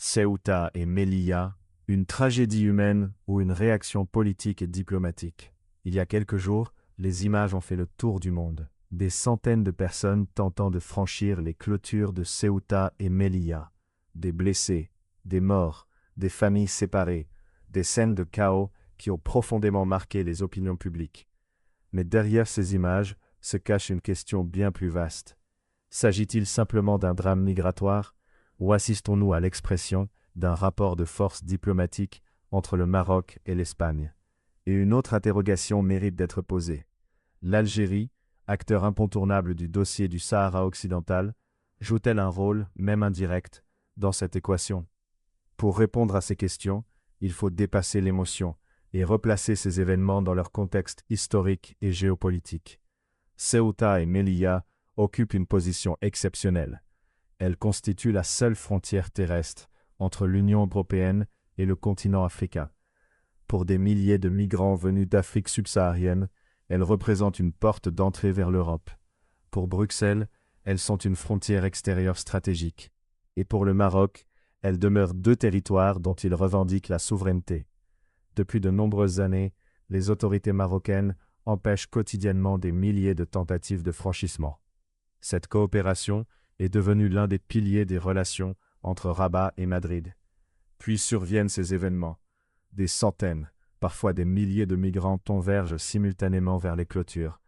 Ceuta et Melilla, une tragédie humaine ou une réaction politique et diplomatique. Il y a quelques jours, les images ont fait le tour du monde. Des centaines de personnes tentant de franchir les clôtures de Ceuta et Melilla. Des blessés, des morts, des familles séparées, des scènes de chaos qui ont profondément marqué les opinions publiques. Mais derrière ces images se cache une question bien plus vaste. S'agit-il simplement d'un drame migratoire, ou assistons-nous à l'expression d'un rapport de force diplomatique entre le Maroc et l'Espagne? Et une autre interrogation mérite d'être posée. L'Algérie, acteur incontournable du dossier du Sahara occidental, joue-t-elle un rôle, même indirect, dans cette équation? Pour répondre à ces questions, il faut dépasser l'émotion et replacer ces événements dans leur contexte historique et géopolitique. Ceuta et Melilla occupent une position exceptionnelle. Elles constituent la seule frontière terrestre entre l'Union européenne et le continent africain. Pour des milliers de migrants venus d'Afrique subsaharienne, elles représentent une porte d'entrée vers l'Europe. Pour Bruxelles, elles sont une frontière extérieure stratégique. Et pour le Maroc, elles demeurent deux territoires dont il revendique la souveraineté. Depuis de nombreuses années, les autorités marocaines empêchent quotidiennement des milliers de tentatives de franchissement. Cette coopération est devenue l'un des piliers des relations entre Rabat et Madrid. Puis surviennent ces événements. Des centaines, parfois des milliers de migrants convergent simultanément vers les clôtures.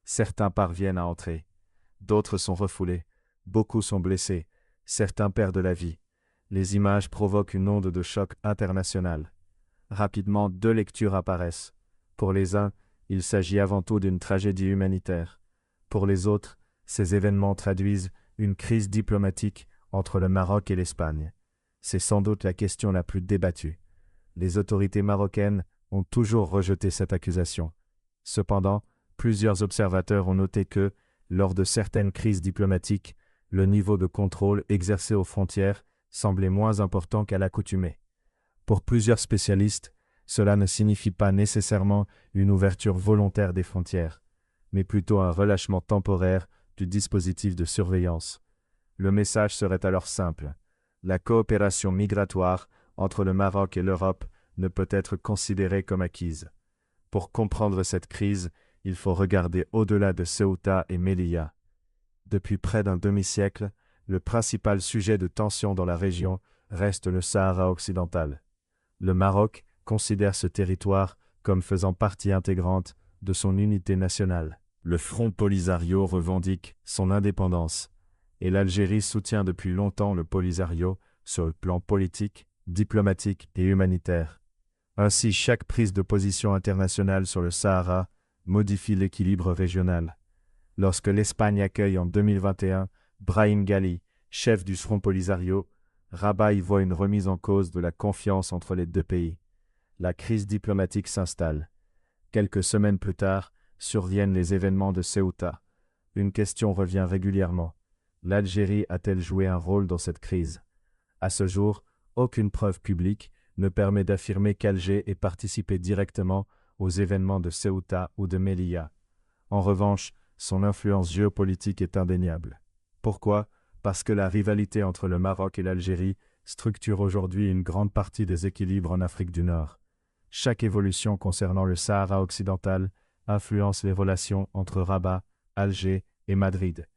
Certains parviennent à entrer, d'autres sont refoulés, beaucoup sont blessés, certains perdent la vie. Les images provoquent une onde de choc internationale. Rapidement, deux lectures apparaissent. Pour les uns, il s'agit avant tout d'une tragédie humanitaire. Pour les autres, ces événements traduisent une crise diplomatique entre le Maroc et l'Espagne. C'est sans doute la question la plus débattue. Les autorités marocaines ont toujours rejeté cette accusation. Cependant, plusieurs observateurs ont noté que, lors de certaines crises diplomatiques, le niveau de contrôle exercé aux frontières semblait moins important qu'à l'accoutumée. Pour plusieurs spécialistes, cela ne signifie pas nécessairement une ouverture volontaire des frontières, mais plutôt un relâchement temporaire du dispositif de surveillance. Le message serait alors simple. La coopération migratoire entre le Maroc et l'Europe ne peut être considérée comme acquise. Pour comprendre cette crise, il faut regarder au-delà de Ceuta et Melilla. Depuis près d'un demi-siècle, le principal sujet de tension dans la région reste le Sahara occidental. Le Maroc considère ce territoire comme faisant partie intégrante de son unité nationale. Le Front Polisario revendique son indépendance, et l'Algérie soutient depuis longtemps le Polisario sur le plan politique, diplomatique et humanitaire. Ainsi, chaque prise de position internationale sur le Sahara modifie l'équilibre régional. Lorsque l'Espagne accueille en 2021 Brahim Ghali, chef du Front Polisario, Rabat y voit une remise en cause de la confiance entre les deux pays. La crise diplomatique s'installe. Quelques semaines plus tard, surviennent les événements de Ceuta. Une question revient régulièrement. L'Algérie a-t-elle joué un rôle dans cette crise? À ce jour, aucune preuve publique ne permet d'affirmer qu'Alger ait participé directement aux événements de Ceuta ou de Melilla. En revanche, son influence géopolitique est indéniable. Pourquoi? Parce que la rivalité entre le Maroc et l'Algérie structure aujourd'hui une grande partie des équilibres en Afrique du Nord. Chaque évolution concernant le Sahara occidental influence les relations entre Rabat, Alger et Madrid.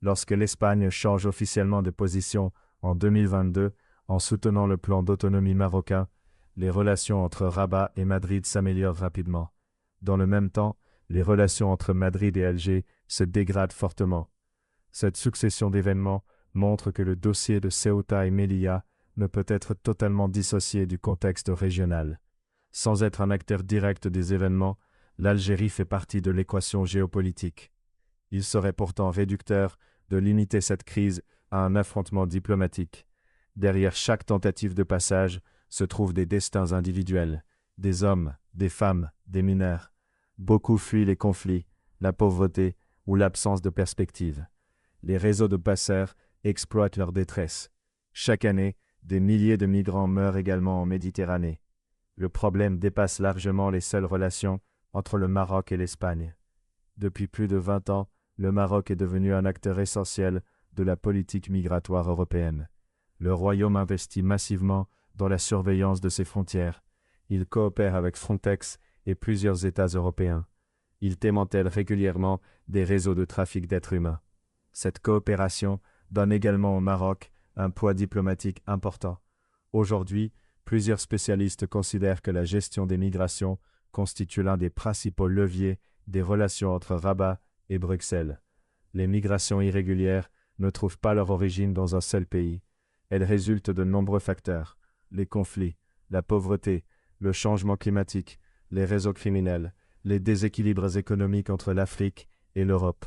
Lorsque l'Espagne change officiellement de position en 2022 en soutenant le plan d'autonomie marocain, les relations entre Rabat et Madrid s'améliorent rapidement. Dans le même temps, les relations entre Madrid et Alger se dégradent fortement. Cette succession d'événements montre que le dossier de Ceuta et Melilla ne peut être totalement dissocié du contexte régional. Sans être un acteur direct des événements, l'Algérie fait partie de l'équation géopolitique. Il serait pourtant réducteur de limiter cette crise à un affrontement diplomatique. Derrière chaque tentative de passage se trouvent des destins individuels, des hommes, des femmes, des mineurs. Beaucoup fuient les conflits, la pauvreté ou l'absence de perspective. Les réseaux de passeurs exploitent leur détresse. Chaque année, des milliers de migrants meurent également en Méditerranée. Le problème dépasse largement les seules relations entre le Maroc et l'Espagne. Depuis plus de 20 ans, le Maroc est devenu un acteur essentiel de la politique migratoire européenne. Le royaume investit massivement dans la surveillance de ses frontières. Il coopère avec Frontex et plusieurs États européens. Il démantèle régulièrement des réseaux de trafic d'êtres humains. Cette coopération donne également au Maroc un poids diplomatique important. Aujourd'hui, plusieurs spécialistes considèrent que la gestion des migrations constitue l'un des principaux leviers des relations entre Rabat et Bruxelles. Les migrations irrégulières ne trouvent pas leur origine dans un seul pays. Elles résultent de nombreux facteurs: les conflits, la pauvreté, le changement climatique, les réseaux criminels, les déséquilibres économiques entre l'Afrique et l'Europe.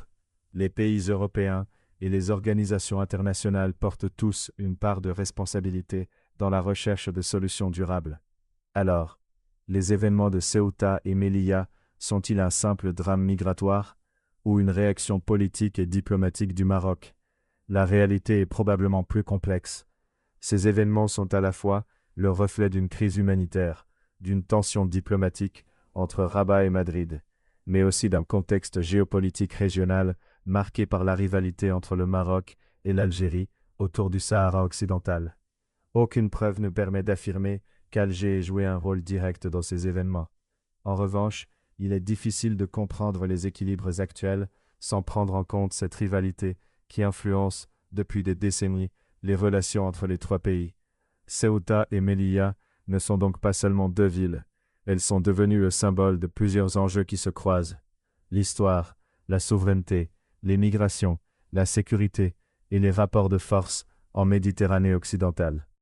Les pays européens et les organisations internationales portent tous une part de responsabilité dans la recherche de solutions durables. Alors, les événements de Ceuta et Melilla sont-ils un simple drame migratoire ou une réaction politique et diplomatique du Maroc? La réalité est probablement plus complexe. Ces événements sont à la fois le reflet d'une crise humanitaire, d'une tension diplomatique entre Rabat et Madrid, mais aussi d'un contexte géopolitique régional marqué par la rivalité entre le Maroc et l'Algérie autour du Sahara occidental. Aucune preuve ne permet d'affirmer qu'Alger ait joué un rôle direct dans ces événements. En revanche, il est difficile de comprendre les équilibres actuels sans prendre en compte cette rivalité qui influence, depuis des décennies, les relations entre les trois pays. Ceuta et Melilla ne sont donc pas seulement deux villes, elles sont devenues le symbole de plusieurs enjeux qui se croisent: l'histoire, la souveraineté, les migrations, la sécurité et les rapports de force en Méditerranée occidentale.